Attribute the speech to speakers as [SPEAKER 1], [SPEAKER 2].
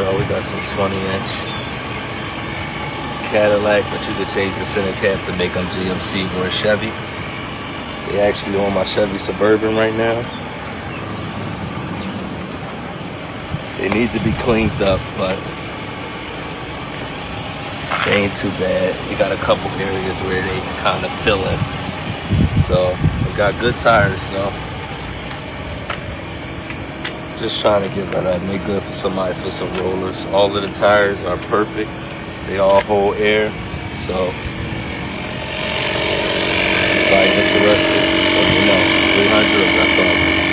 [SPEAKER 1] y'all. We got some 20-inch. It's Cadillac, but you can change the center cap to make them GMC or Chevy. They actually on my Chevy Suburban right now. They need to be cleaned up, but they ain't too bad. We got a couple areas where they kind of filling. So we got good tires though. Just trying to get that make good for somebody for some rollers. All of the tires are perfect. They all hold air. So if anybody interested, let me know. 300, that's all.